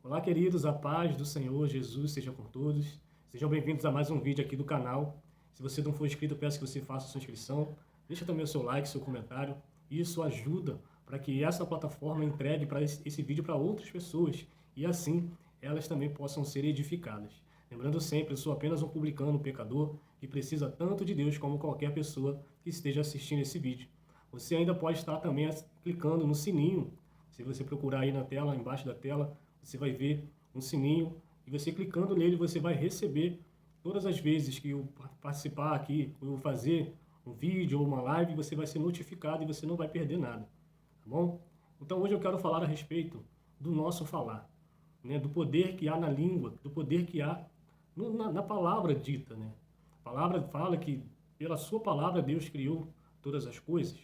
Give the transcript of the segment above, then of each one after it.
Olá, queridos, a paz do Senhor Jesus seja com todos. Sejam bem-vindos a mais um vídeo aqui do canal. Se você não for inscrito, eu peço que você faça a sua inscrição. Deixa também o seu like, seu comentário. Isso ajuda para que essa plataforma entregue para esse vídeo para outras pessoas e assim elas também possam ser edificadas. Lembrando sempre, eu sou apenas um publicano, um pecador, que precisa tanto de Deus como qualquer pessoa que esteja assistindo esse vídeo. Você ainda pode estar também clicando no sininho. Se você procurar aí na tela, embaixo da tela, você vai ver um sininho e você clicando nele você vai receber todas as vezes que eu participar aqui, eu fazer um vídeo ou uma live, você vai ser notificado e você não vai perder nada, tá bom? Então hoje eu quero falar a respeito do nosso falar, né? Do poder que há na língua, do poder que há na palavra dita, né? A palavra fala que pela sua palavra Deus criou todas as coisas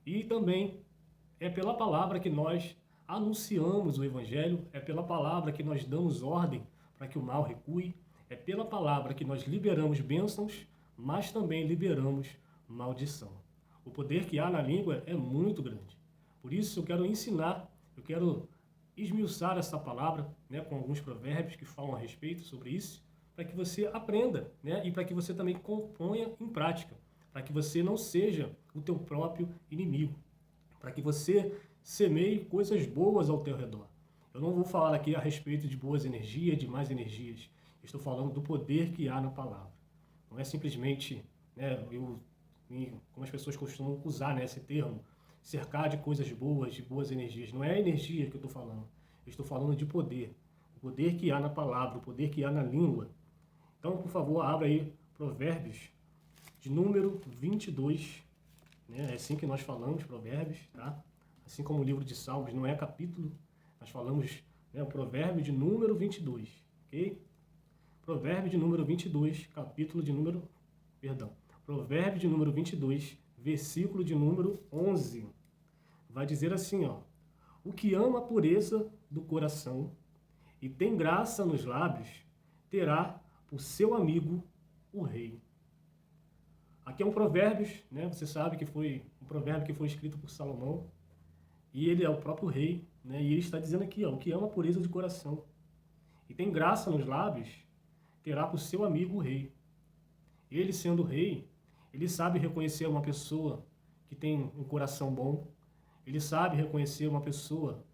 e também é pela palavra que nós anunciamos o Evangelho, é pela palavra que nós damos ordem para que o mal recue, é pela palavra que nós liberamos bênçãos, mas também liberamos maldição. O poder que há na língua é muito grande. Por isso eu quero ensinar, eu quero esmiuçar essa palavra, né, com alguns provérbios que falam a respeito sobre isso, para que você aprenda, né, e para que você também componha em prática, para que você não seja o teu próprio inimigo, para que você semeie coisas boas ao teu redor. Eu não vou falar aqui a respeito de boas energias, de más energias. Estou falando do poder que há na palavra. Não é simplesmente, né, como as pessoas costumam usar, né, esse termo, cercar de coisas boas, de boas energias. Não é a energia que eu estou falando. Eu estou falando de poder. O poder que há na palavra, o poder que há na língua. Então, por favor, abra aí Provérbios de número 22, né? É assim que nós falamos, Provérbios, tá? Assim como o livro de Salmos não é capítulo, nós falamos, né, o provérbio de número 22, ok? Provérbio de número 22, capítulo de número, perdão, provérbio de número 22, versículo de número 11. Vai dizer assim, ó: o que ama a pureza do coração e tem graça nos lábios, terá por seu amigo o rei. Aqui é um provérbio, né? Você sabe que foi um provérbio que foi escrito por Salomão, e ele é o próprio rei, né? E ele está dizendo aqui, ó, o que ama a pureza de coração e tem graça nos lábios, terá por seu amigo o rei. Ele, sendo rei, ele sabe reconhecer uma pessoa que tem um coração bom, ele sabe reconhecer uma pessoa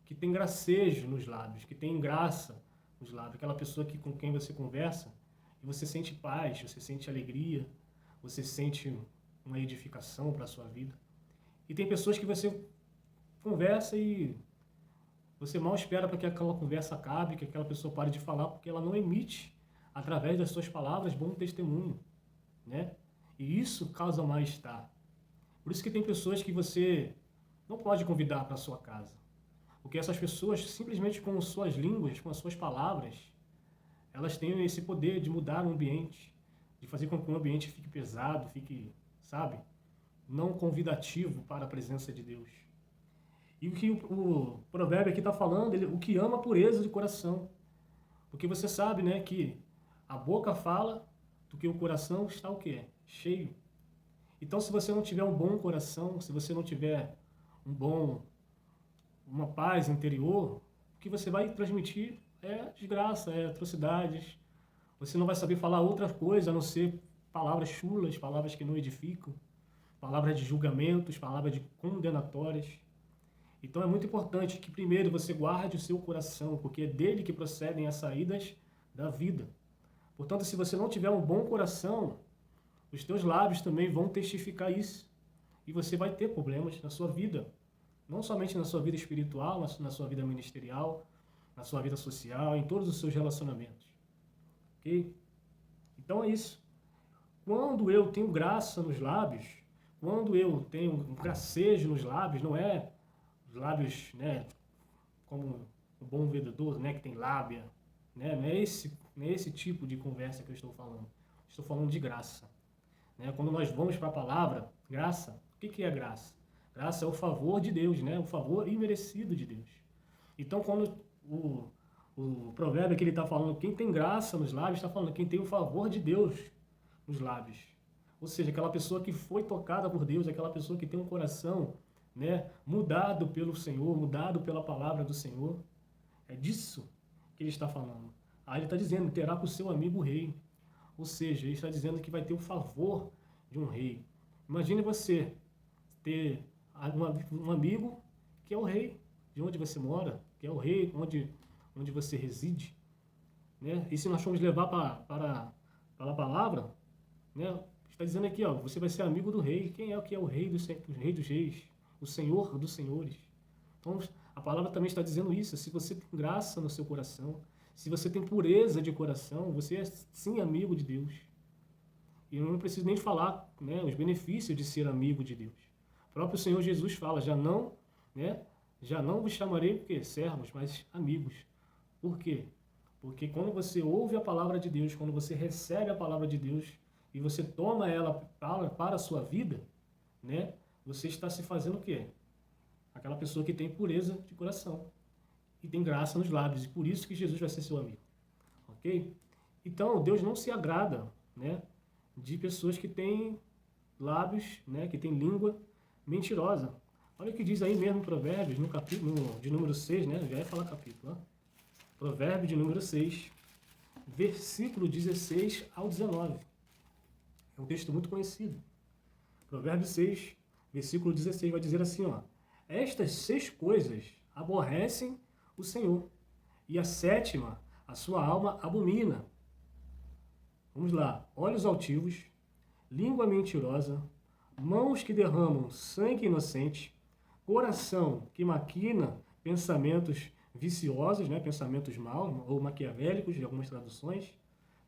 que tem gracejo nos lábios, que tem graça nos lábios, aquela pessoa que, com quem você conversa e você sente paz, você sente alegria, você sente uma edificação para a sua vida. E tem pessoas que você conversa e você mal espera para que aquela conversa acabe, que aquela pessoa pare de falar, porque ela não emite, através das suas palavras, bom testemunho, né? E isso causa mal-estar. Por isso que tem pessoas que você não pode convidar para a sua casa. Porque essas pessoas, simplesmente com suas línguas, com as suas palavras, elas têm esse poder de mudar o ambiente, de fazer com que o ambiente fique pesado, fique, sabe, não convidativo para a presença de Deus. E o que o provérbio aqui está falando, o que ama a pureza de coração. Porque você sabe, né, que a boca fala do que o coração está o quê? Cheio. Então, se você não tiver um bom coração, se você não tiver uma paz interior, o que você vai transmitir é desgraça, é atrocidades. Você não vai saber falar outra coisa a não ser palavras chulas, palavras que não edificam, palavras de julgamentos, palavras de condenatórias. Então é muito importante que primeiro você guarde o seu coração, porque é dele que procedem as saídas da vida. Portanto, se você não tiver um bom coração, os teus lábios também vão testificar isso. E você vai ter problemas na sua vida. Não somente na sua vida espiritual, mas na sua vida ministerial, na sua vida social, em todos os seus relacionamentos. Ok? Então é isso. Quando eu tenho graça nos lábios, quando eu tenho um gracejo nos lábios, não é os lábios, né, como o bom vendedor, né, que tem lábia, né, não é esse tipo de conversa que eu estou falando. Estou falando de graça. Né? Quando nós vamos para a palavra, graça, o que é graça? Graça é o favor de Deus, né? O favor imerecido de Deus. Então, quando o provérbio que ele está falando, quem tem graça nos lábios, está falando quem tem o favor de Deus nos lábios. Ou seja, aquela pessoa que foi tocada por Deus, aquela pessoa que tem um coração, né, mudado pelo Senhor, mudado pela palavra do Senhor. É disso que ele está falando. Aí ele está dizendo, terá com o seu amigo o rei. Ou seja, ele está dizendo que vai ter o favor de um rei. Imagine você ter um amigo que é o rei de onde você mora, que é o rei onde você reside. Né? E se nós formos levar para a palavra, né? Está dizendo aqui, ó, você vai ser amigo do rei. Quem é o que é o rei rei dos reis? O Senhor dos senhores. Então, a palavra também está dizendo isso. Se você tem graça no seu coração, se você tem pureza de coração, você é sim amigo de Deus. E eu não preciso nem falar, né, os benefícios de ser amigo de Deus. O próprio Senhor Jesus fala, já não vos chamarei porque servos, mas amigos. Por quê? Porque quando você ouve a palavra de Deus, quando você recebe a palavra de Deus e você toma ela para a sua vida, né, você está se fazendo o quê? Aquela pessoa que tem pureza de coração e tem graça nos lábios. E por isso que Jesus vai ser seu amigo. Ok? Então, Deus não se agrada, né, de pessoas que têm lábios, né, que têm língua mentirosa. Olha o que diz aí mesmo em Provérbios, no capítulo de número 6, né? Já ia falar capítulo, ó. Provérbio de número 6, versículo 16 ao 19. É um texto muito conhecido. Provérbio 6, versículo 16, vai dizer assim, ó. Estas 6 coisas aborrecem o Senhor, e a 7ª, a sua alma abomina. Vamos lá. Olhos altivos, língua mentirosa, mãos que derramam sangue inocente, coração que maquina pensamentos viciosos, né, pensamentos maus ou maquiavélicos, de algumas traduções,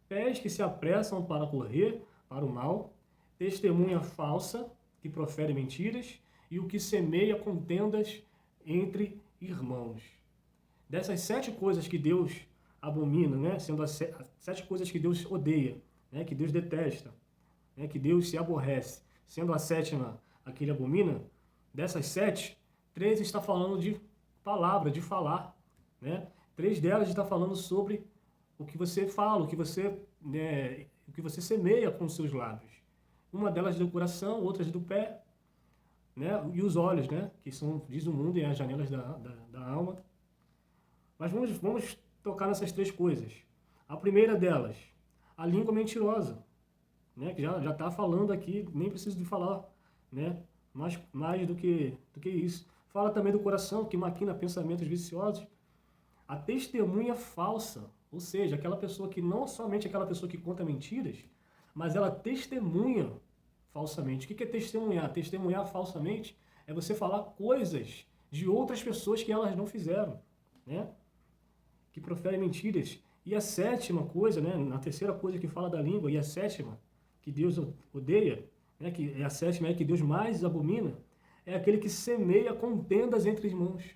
pés que se apressam para correr para o mal, testemunha falsa que profere mentiras e o que semeia contendas entre irmãos. Dessas 7 coisas que Deus abomina, né, sendo as 7 coisas que Deus odeia, né, que Deus detesta, né, que Deus se aborrece, sendo a 7ª a que ele abomina, dessas 7, 3 está falando de palavra, de falar, né? 3 delas está falando sobre o que você fala, o que você semeia com os seus lábios. Uma delas do coração, outras do pé, né? E os olhos, né? Que são, diz o mundo, e as janelas da alma. Mas vamos tocar nessas 3 coisas. A primeira delas, a língua mentirosa, né? Que já está falando aqui, nem preciso de falar, né? Mais do que isso. Fala também do coração, que maquina pensamentos viciosos. A testemunha falsa, ou seja, aquela pessoa que não somente aquela pessoa que conta mentiras, mas ela testemunha falsamente. O que é testemunhar? Testemunhar falsamente é você falar coisas de outras pessoas que elas não fizeram, né? Que proferem mentiras. E a 7ª coisa, né? A terceira coisa que fala da língua, e a 7ª que Deus odeia, né? Que é a 7ª que Deus mais abomina, é aquele que semeia contendas entre irmãos.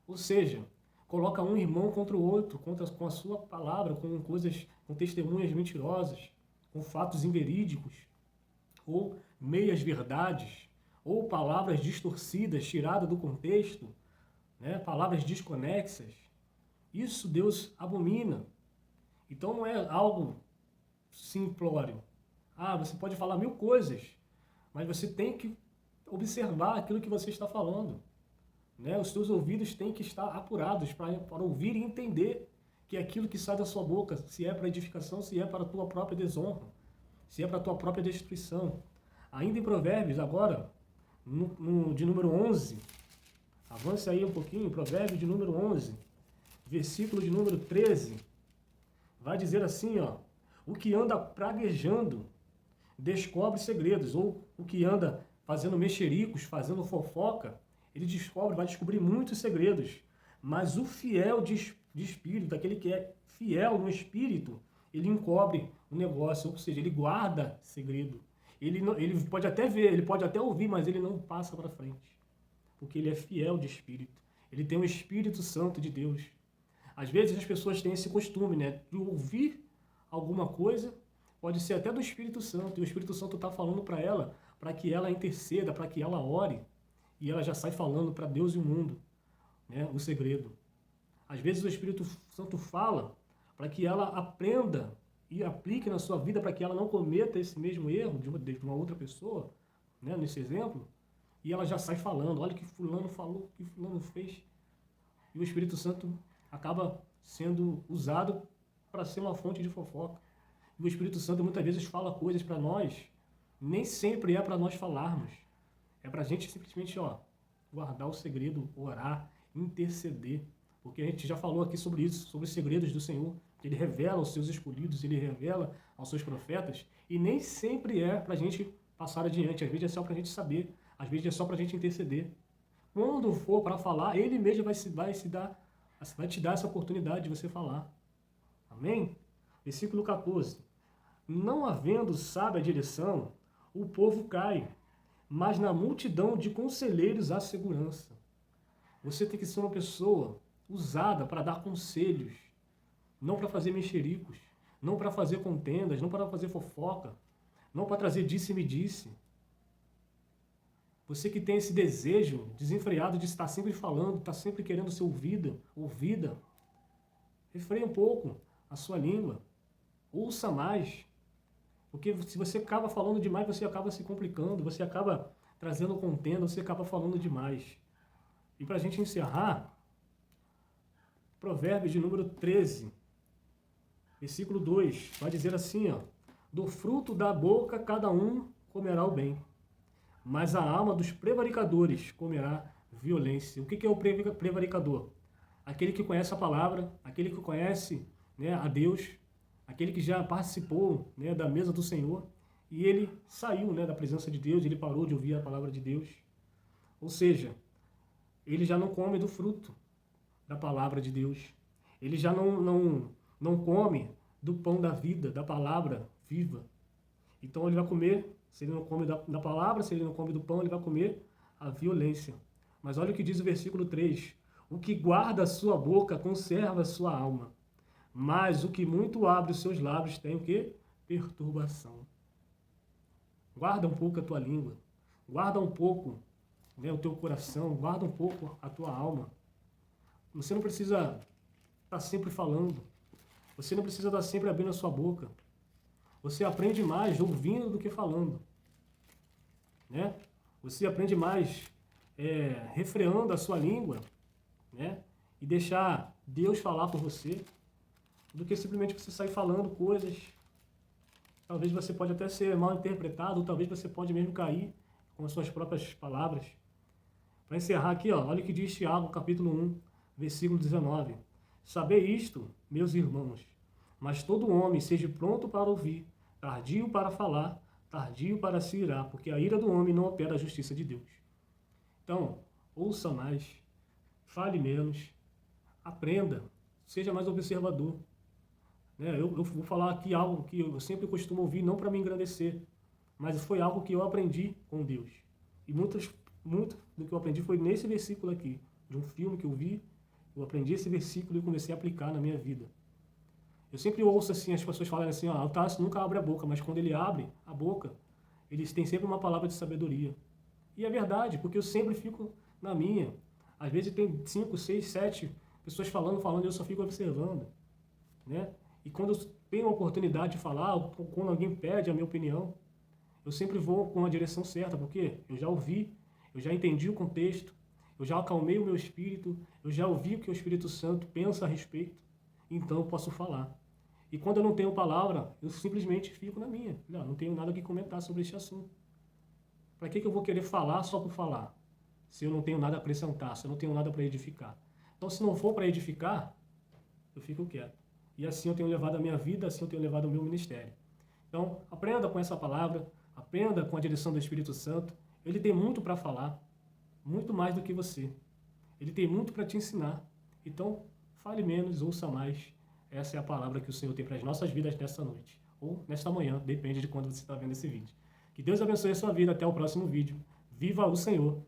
Ou seja, coloca um irmão contra o outro, com a sua palavra, com testemunhas mentirosas, com fatos inverídicos, ou meias verdades, ou palavras distorcidas, tiradas do contexto, né? Palavras desconexas. Isso Deus abomina. Então não é algo simplório. Você pode falar 1000 coisas, mas você tem que observar aquilo que você está falando. Né? Os seus ouvidos têm que estar apurados para ouvir e entender que aquilo que sai da sua boca, se é para edificação, se é para a tua própria desonra, se é para a tua própria destruição. Ainda em Provérbios, agora, de número 11, avance aí um pouquinho, Provérbios de número 11, versículo de número 13, vai dizer assim, ó, o que anda praguejando descobre segredos, ou o que anda fazendo mexericos, fazendo fofoca, ele vai descobrir muitos segredos. Mas o fiel de espírito, aquele que é fiel no espírito, ele encobre o negócio, ou seja, ele guarda segredo. Ele pode até ver, ele pode até ouvir, mas ele não passa para frente. Porque ele é fiel de espírito. Ele tem o Espírito Santo de Deus. Às vezes as pessoas têm esse costume, né, de ouvir alguma coisa, pode ser até do Espírito Santo, e o Espírito Santo está falando para ela, para que ela interceda, para que ela ore, e ela já sai falando para Deus e o mundo, né, o segredo. Às vezes o Espírito Santo fala para que ela aprenda e aplique na sua vida, para que ela não cometa esse mesmo erro de uma outra pessoa, né, nesse exemplo, e ela já sai falando, olha o que fulano falou, o que fulano fez. E o Espírito Santo acaba sendo usado para ser uma fonte de fofoca. E o Espírito Santo muitas vezes fala coisas para nós, nem sempre é para nós falarmos. É para a gente simplesmente, guardar o segredo, orar, interceder. Porque a gente já falou aqui sobre isso, sobre os segredos do Senhor. Ele revela aos seus escolhidos, ele revela aos seus profetas. E nem sempre é para a gente passar adiante. Às vezes é só para a gente saber. Às vezes é só para a gente interceder. Quando for para falar, ele mesmo vai te dar essa oportunidade de você falar. Amém? Versículo 14. Não havendo sábia direção, o povo cai, mas na multidão de conselheiros há segurança. Você tem que ser uma pessoa usada para dar conselhos, não para fazer mexericos, não para fazer contendas, não para fazer fofoca, não para trazer disse-me-disse. Você que tem esse desejo desenfreado de estar sempre falando, estar sempre querendo ser ouvida, refreia um pouco a sua língua, ouça mais. Porque se você acaba falando demais, você acaba se complicando, você acaba trazendo contenda, você acaba falando demais. E para a gente encerrar, Provérbios de número 13, versículo 2, vai dizer assim, do fruto da boca cada um comerá o bem, mas a alma dos prevaricadores comerá violência. O que é o prevaricador? Aquele que conhece a palavra, aquele que conhece, a Deus, aquele que já participou, da mesa do Senhor, e ele saiu, da presença de Deus, ele parou de ouvir a palavra de Deus. Ou seja, ele já não come do fruto da palavra de Deus. Ele já não come do pão da vida, da palavra viva. Então ele vai comer, se ele não come da palavra, se ele não come do pão, ele vai comer a violência. Mas olha o que diz o versículo 3. O que guarda a sua boca conserva a sua alma, mas o que muito abre os seus lábios tem o quê? Perturbação. Guarda um pouco a tua língua, guarda um pouco o teu coração, guarda um pouco a tua alma. Você não precisa estar sempre falando, você não precisa estar sempre abrindo a sua boca. Você aprende mais ouvindo do que falando. Você aprende mais refreando a sua língua, e deixar Deus falar por você, do que simplesmente você sair falando coisas. Talvez você pode até ser mal interpretado, ou talvez você pode mesmo cair com as suas próprias palavras. Para encerrar aqui, olha o que diz Tiago, capítulo 1, versículo 19. Sabei isto, meus irmãos, mas todo homem seja pronto para ouvir, tardio para falar, tardio para se irar, porque a ira do homem não opera a justiça de Deus. Então, ouça mais, fale menos, aprenda, seja mais observador. Eu vou falar aqui algo que eu sempre costumo ouvir, não para me engrandecer, mas foi algo que eu aprendi com Deus. E muito do que eu aprendi foi nesse versículo aqui, de um filme que eu vi, eu aprendi esse versículo e comecei a aplicar na minha vida. Eu sempre ouço assim, as pessoas falam assim, o Tássio nunca abre a boca, mas quando ele abre a boca, eles têm sempre uma palavra de sabedoria. E é verdade, porque eu sempre fico na minha. Às vezes tem 5, 6, 7 pessoas falando, e eu só fico observando. E quando eu tenho a oportunidade de falar, ou quando alguém pede a minha opinião, eu sempre vou com a direção certa, porque eu já ouvi, eu já entendi o contexto, eu já acalmei o meu espírito, eu já ouvi o que o Espírito Santo pensa a respeito, então eu posso falar. E quando eu não tenho palavra, eu simplesmente fico na minha. Não tenho nada que comentar sobre este assunto. Para que eu vou querer falar só por falar? Se eu não tenho nada a acrescentar, se eu não tenho nada para edificar. Então, se não for para edificar, eu fico quieto. E assim eu tenho levado a minha vida, assim eu tenho levado o meu ministério. Então, aprenda com essa palavra, aprenda com a direção do Espírito Santo. Ele tem muito para falar, muito mais do que você. Ele tem muito para te ensinar. Então, fale menos, ouça mais. Essa é a palavra que o Senhor tem para as nossas vidas nessa noite. Ou nesta manhã, depende de quando você está vendo esse vídeo. Que Deus abençoe a sua vida. Até o próximo vídeo. Viva o Senhor!